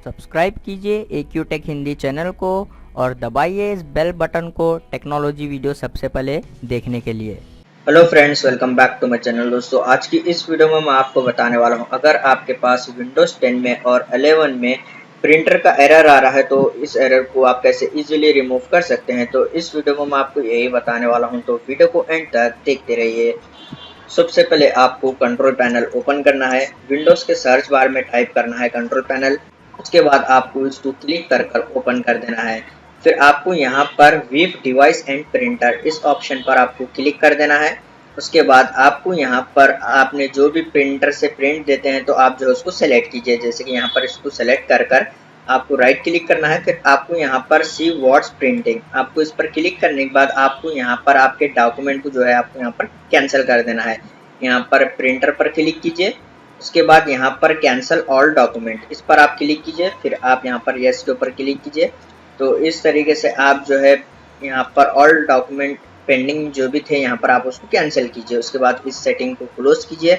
Subscribe कीजिए AQ take Hindi channel को और दबाइए इस बेल बटन को टेक्नोलॉजी वीडियो सबसे पहले देखने के लिए। Hello friends, welcome back to my channel. दोस्तों, आज की इस वीडियो में मैं आपको बताने वाला हूं, अगर आपके पास विंडोज़ 10 में और 11 में प्रिंटर का एरर आ रहा है तो इस एरर को आप कैसे इजीली रिमूव कर सकते हैं। तो इस वीडियो में मैं आपको यही बताने वाला हूं, तो वीडियो को एंड तक देखते रहिए। सबसे पहले आपको कंट्रोल पैनल ओपन करना है। विंडोज़ के सर्च बार में टाइप करना है कंट्रोल पैनल। उसके बाद आपको इसको क्लिक कर ओपन कर देना है। फिर आपको यहाँ पर विव डिवाइस एंड प्रिंटर इस ऑप्शन पर आपको क्लिक कर देना है। उसके बाद आपको यहाँ पर आपने जो भी प्रिंटर से प्रिंट देते हैं तो आप जो है उसको सेलेक्ट कीजिए। जैसे कि यहाँ पर इसको सेलेक्ट कर आपको राइट क्लिक करना है। फिर आपको यहाँ पर सी व्हाट्स प्रिंटिंग, आपको इस पर क्लिक करने के बाद आपको यहाँ पर आपके डॉक्यूमेंट को जो है आपको यहाँ पर कैंसिल कर देना है। यहाँ पर प्रिंटर पर क्लिक कीजिए। उसके बाद यहाँ पर कैंसिल ऑल डॉक्यूमेंट, इस पर आप क्लिक कीजिए। फिर आप यहाँ पर यस के ऊपर क्लिक कीजिए। तो इस तरीके से आप जो है यहाँ पर ऑल डॉक्यूमेंट पेंडिंग जो भी थे यहाँ पर आप उसको कैंसिल कीजिए। उसके बाद इस सेटिंग को क्लोज कीजिए।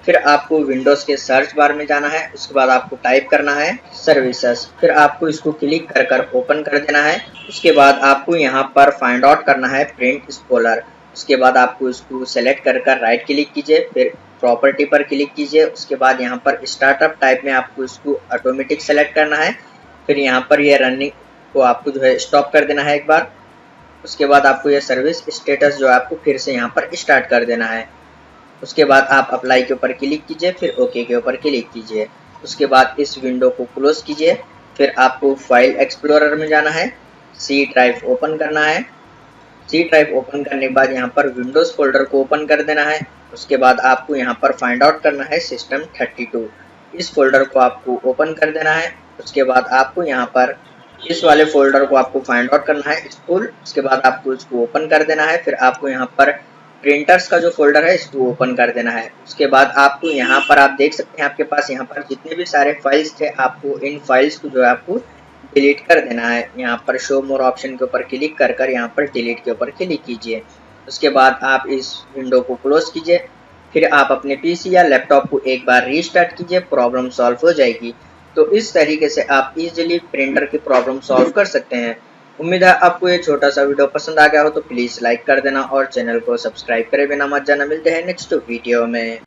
फिर आपको विंडोज़ के सर्च बार में जाना है। उसके बाद आपको टाइप करना है सर्विसेज। फिर आपको इसको क्लिक कर ओपन कर देना है। उसके बाद आपको यहाँ पर फाइंड आउट करना है प्रिंट स्पॉलर। उसके बाद आपको इसको सेलेक्ट कर राइट क्लिक कीजिए। फिर प्रॉपर्टी पर क्लिक कीजिए। उसके बाद यहाँ पर स्टार्टअप टाइप में आपको इसको ऑटोमेटिक सेलेक्ट करना है। फिर यहाँ पर यह रनिंग को आपको जो है स्टॉप कर देना है एक बार। उसके बाद आपको यह सर्विस स्टेटस जो है आपको फिर से यहाँ पर स्टार्ट कर देना है। उसके बाद आप अप्लाई के ऊपर क्लिक कीजिए। फिर ओके के ऊपर क्लिक कीजिए। उसके बाद इस विंडो को क्लोज कीजिए। फिर आपको फाइल एक्सप्लोरर में जाना है, सी ड्राइव ओपन करना है। सी ड्राइव ओपन करने के बाद यहाँ पर विंडोज़ फोल्डर को ओपन कर देना है। उसके बाद आपको यहाँ पर फाइंड आउट करना है सिस्टम 32, इस फोल्डर को आपको ओपन कर देना है। उसके बाद आपको यहाँ पर इस वाले फोल्डर को आपको फाइंड आउट करना है स्कूल। उसके बाद आपको इसको ओपन कर देना है। फिर आपको यहाँ पर प्रिंटर्स का जो फोल्डर है इसको ओपन कर देना है। उसके बाद आपको यहाँ पर आप देख सकते हैं आपके पास यहाँ पर जितने भी सारे फाइल्स थे आपको इन फाइल्स को जो है आपको डिलीट कर देना है। यहाँ पर शो मोर ऑप्शन के ऊपर क्लिक कर यहाँ पर डिलीट के ऊपर क्लिक कीजिए। उसके बाद आप इस विंडो को क्लोज कीजिए। फिर आप अपने पीसी या लैपटॉप को एक बार रीस्टार्ट कीजिए, प्रॉब्लम सॉल्व हो जाएगी। तो इस तरीके से आप इजीली प्रिंटर की प्रॉब्लम सॉल्व कर सकते हैं। उम्मीद है आपको ये छोटा सा वीडियो पसंद आ गया हो, तो प्लीज़ लाइक कर देना और चैनल को सब्सक्राइब करे बिना मत जाना। मिलते हैं नेक्स्ट वीडियो में।